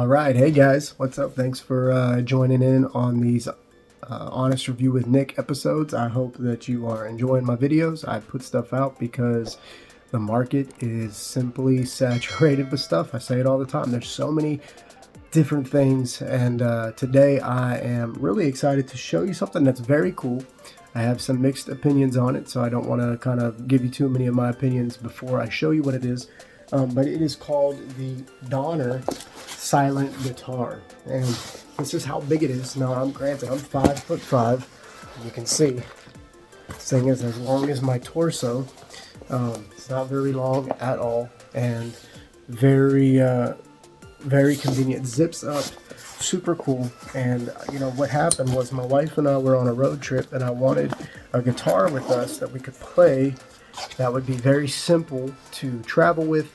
All right, hey guys, what's up? Thanks for joining in on these Honest Review with Nick episodes. I hope that you are enjoying my videos. I put stuff out because the market is simply saturated with stuff. I say it all the time. There's so many different things, and today I am really excited to show you something that's very cool. I have some mixed opinions on it, so I don't want to kind of give you too many of my opinions before I show you what it is. But it is called the Donner silent guitar, and this is how big it is. Now, I'm 5'5". You can see this thing is as long as my torso. It's not very long at all, and very convenient. Zips up, super cool. And you know what happened was my wife and I were on a road trip, and I wanted a guitar with us that we could play that would be very simple to travel with.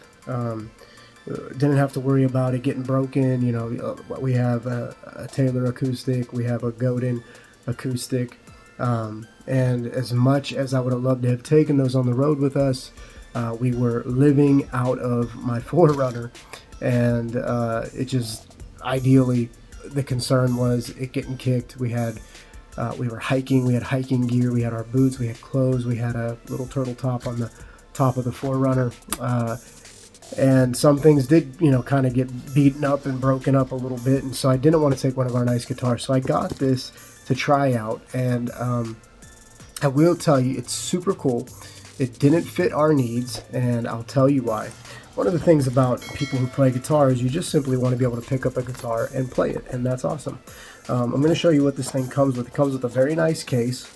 Didn't have to worry about it getting broken. You know, we have a Taylor acoustic, we have a Godin acoustic, and as much as I would have loved to have taken those on the road with us, we were living out of my 4Runner, and it just ideally, the concern was it getting kicked. We were hiking, we had hiking gear, we had our boots, we had clothes, we had a little turtle top on the top of the 4Runner. And some things did, you know, kind of get beaten up and broken up a little bit, and so I didn't want to take one of our nice guitars. So I got this to try out, and I will tell you, it's super cool. It didn't fit our needs, and I'll tell you why. One of the things about people who play guitars, you just simply want to be able to pick up a guitar and play it, and that's awesome. I'm going to show you what this thing comes with. It comes with a very nice case.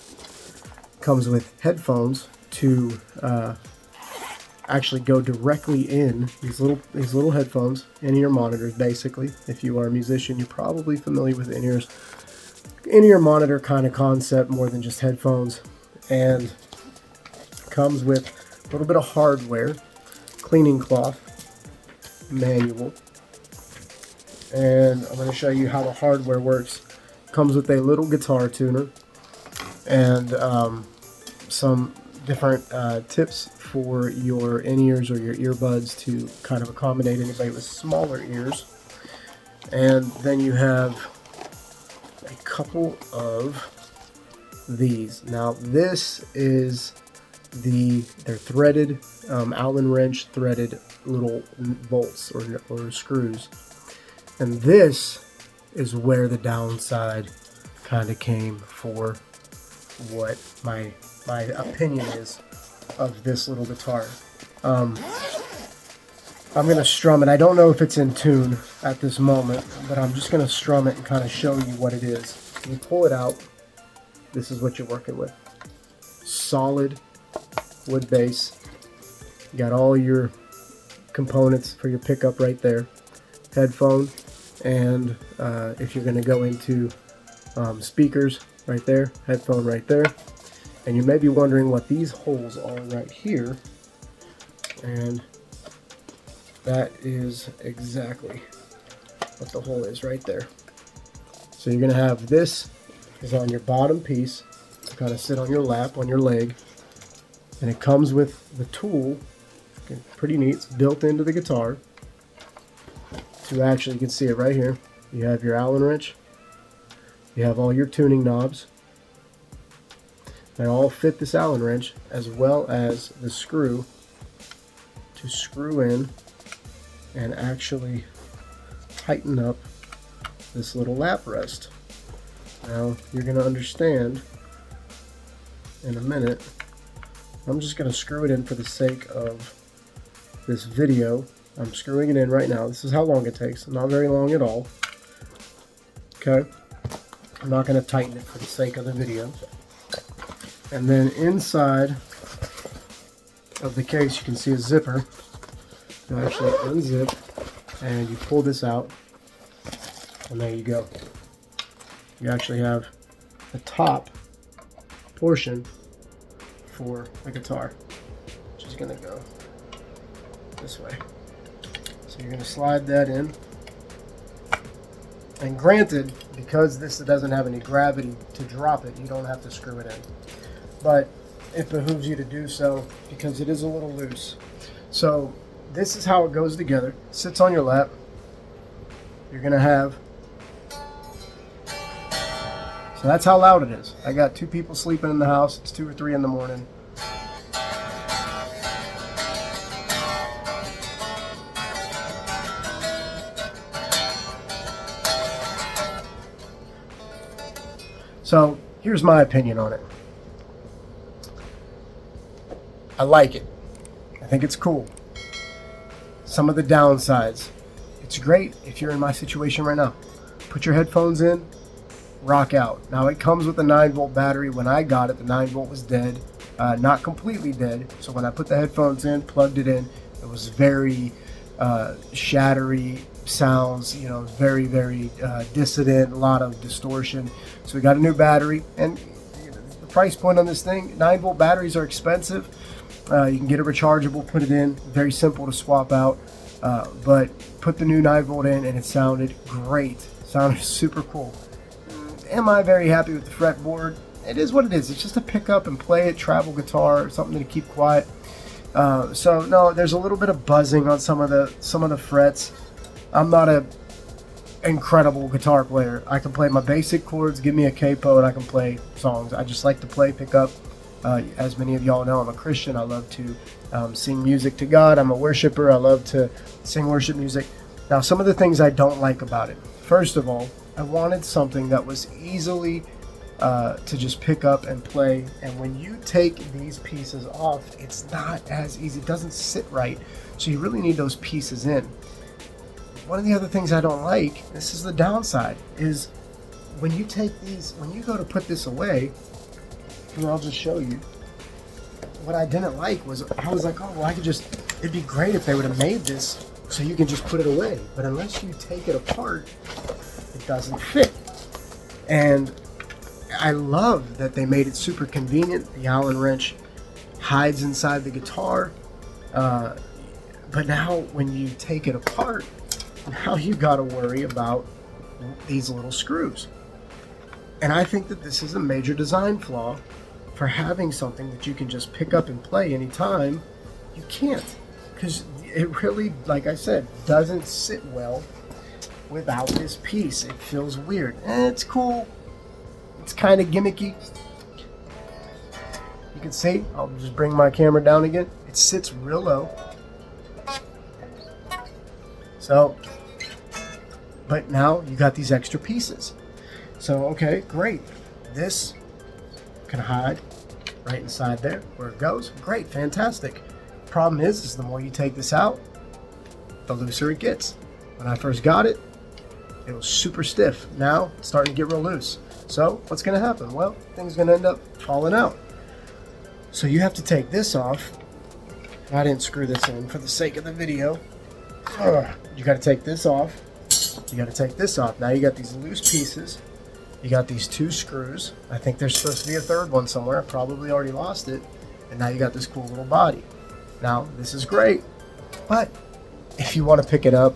It comes with headphones to actually go directly in these little headphones into your monitors. Basically, if you are a musician, you're probably familiar with in-ear monitor kind of concept more than just headphones. And comes with a little bit of hardware, cleaning cloth, manual, and I'm going to show you how the hardware works. Comes with a little guitar tuner and some different tips for your in-ears or your earbuds to kind of accommodate anybody with smaller ears. And then you have a couple of these. Now this is they're threaded, Allen wrench threaded little bolts or screws. And this is where the downside kind of came for what my opinion is of this little guitar. I'm going to strum it. I don't know if it's in tune at this moment, but I'm just going to strum it and kind of show you what it is. You pull it out, this is what you're working with. Solid wood base. You got all your components for your pickup right there. Headphone, and if you're going to go into speakers right there, headphone right there. And you may be wondering what these holes are right here, and that is exactly what the hole is right there. So you're going to have this is on your bottom piece to kind of sit on your lap, on your leg, and it comes with the tool. Pretty neat. It's built into the guitar. To actually, you can see it right here. You have your Allen wrench. You have all your tuning knobs. They all fit this Allen wrench, as well as the screw to screw in and actually tighten up this little lap rest. Now you're going to understand in a minute. I'm just going to screw it in for the sake of this video. I'm screwing it in right now. This is how long it takes. Not very long at all. Okay. I'm not going to tighten it for the sake of the video. And then inside of the case, you can see a zipper. You actually unzip, and you pull this out, and there you go. You actually have the top portion for the guitar, which is going to go this way. So you're going to slide that in. And granted, because this doesn't have any gravity to drop it, you don't have to screw it in. But it behooves you to do so because it is a little loose. So this is how it goes together. Sits on your lap. you're going to have. So that's how loud it is. I got 2 people sleeping in the house. It's 2 or 3 in the morning. So here's my opinion on it. I like it. I think it's cool. Some of the downsides. It's great if you're in my situation right now. Put your headphones in, rock out. Now it comes with a 9-volt battery. When I got it, the 9-volt was dead. Not completely dead. So when I put the headphones in, plugged it in, it was very shattery sounds, you know, very, very dissident, a lot of distortion. So we got a new battery, and the price point on this thing, 9-volt batteries are expensive. You can get a rechargeable, put it in, very simple to swap out, but put the new 9-volt in and it sounded great. Sounded super cool. Am I very happy with the fretboard? It is what it is. It's just a pick up and play it, travel guitar, something to keep quiet. So no, there's a little bit of buzzing on some of the frets. I'm not a incredible guitar player. I can play my basic chords, give me a capo, and I can play songs. I just like to play, pick up. As many of y'all know, I'm a Christian. I love to sing music to God. I'm a worshiper. I love to sing worship music. Now, some of the things I don't like about it. First of all, I wanted something that was easily to just pick up and play. And when you take these pieces off, it's not as easy. It doesn't sit right. So you really need those pieces in. One of the other things I don't like, this is the downside, is when you take these, when you go to put this away, and I'll just show you. What I didn't like was, I was like, oh, well, I could just, it'd be great if they would have made this so you can just put it away. But unless you take it apart, it doesn't fit. And I love that they made it super convenient. The Allen wrench hides inside the guitar. But now when you take it apart, now you got to worry about these little screws. And I think that this is a major design flaw for having something that you can just pick up and play anytime. You can't, because it really, like I said, doesn't sit well without this piece. It feels weird. It's cool. It's kind of gimmicky. You can see, I'll just bring my camera down again. It sits real low. So, but now you got these extra pieces. So, okay, great. This can hide right inside there where it goes. Great, fantastic. Problem is the more you take this out, the looser it gets. When I first got it, it was super stiff. Now it's starting to get real loose. So what's going to happen? Well, things going to end up falling out. So you have to take this off. I didn't screw this in for the sake of the video. You got to take this off. You got to take this off. Now you got these loose pieces. You got these 2 screws. I think there's supposed to be a third one somewhere. I probably already lost it. And now you got this cool little body. Now, this is great. But if you want to pick it up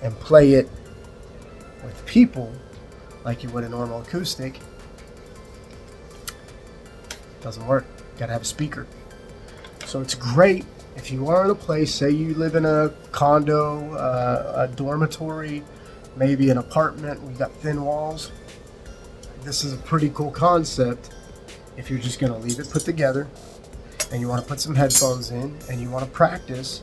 and play it with people like you would a normal acoustic, it doesn't work. You got to have a speaker. So it's great if you are in a place, say you live in a condo, a dormitory, maybe an apartment, we've got thin walls. This is a pretty cool concept if you're just going to leave it put together and you want to put some headphones in and you want to practice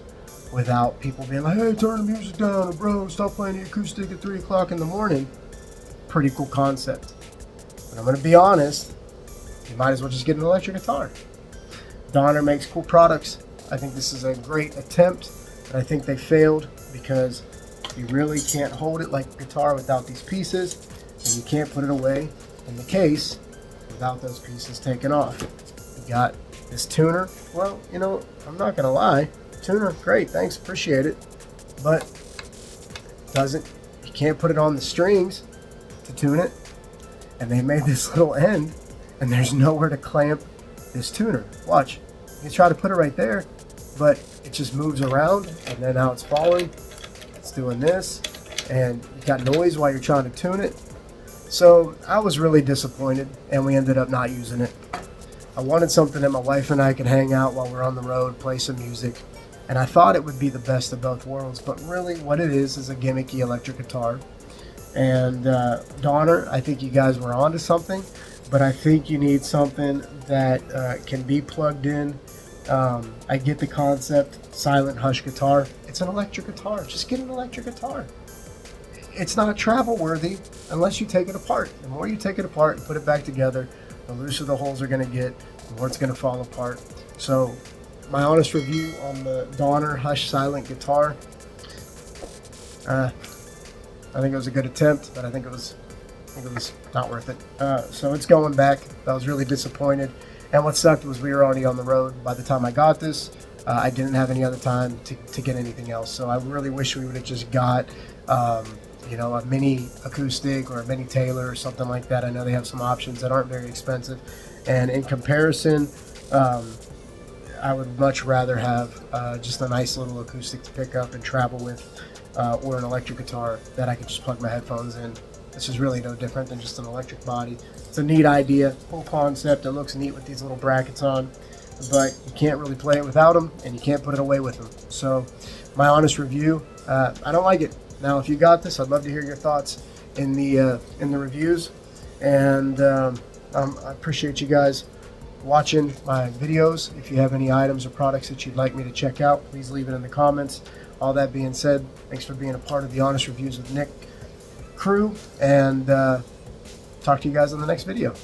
without people being like, hey, turn the music down, or bro, stop playing the acoustic at 3 o'clock in the morning. Pretty cool concept. But I'm going to be honest, you might as well just get an electric guitar. Donner makes cool products. I think this is a great attempt, but I think they failed because you really can't hold it like a guitar without these pieces, and you can't put it away in the case without those pieces taken off. You got this tuner. Well, you know, I'm not gonna lie, tuner, great, thanks, appreciate it, but you can't put it on the strings to tune it, and they made this little end, and there's nowhere to clamp this tuner. Watch, you try to put it right there, but it just moves around, and then now it's falling, it's doing this, and you got noise while you're trying to tune it. So I was really disappointed, and we ended up not using it. I wanted something that my wife and I could hang out while we're on the road, play some music, and I thought it would be the best of both worlds, but really what it is a gimmicky electric guitar. And Donner, I think you guys were onto something, but I think you need something that can be plugged in. I get the concept, silent hush guitar. It's an electric guitar. Just get an electric guitar. It's not travel worthy unless you take it apart. The more you take it apart and put it back together, the looser the holes are going to get, the more it's going to fall apart. So my honest review on the Donner Hush Silent guitar, I think it was a good attempt, but I think it was not worth it. So it's going back. I was really disappointed. And what sucked was we were already on the road by the time I got this. I didn't have any other time to get anything else. So I really wish we would have just got, a mini acoustic or a mini Taylor or something like that. I know they have some options that aren't very expensive. And in comparison, I would much rather have just a nice little acoustic to pick up and travel with, or an electric guitar that I could just plug my headphones in. This is really no different than just an electric body. It's a neat idea, cool concept. It looks neat with these little brackets on, but you can't really play it without them, and you can't put it away with them. So my honest review, I don't like it. Now, if you got this, I'd love to hear your thoughts in the reviews, and I appreciate you guys watching my videos. If you have any items or products that you'd like me to check out, please leave it in the comments. All that being said, thanks for being a part of the Honest Reviews with Nick crew, and talk to you guys in the next video.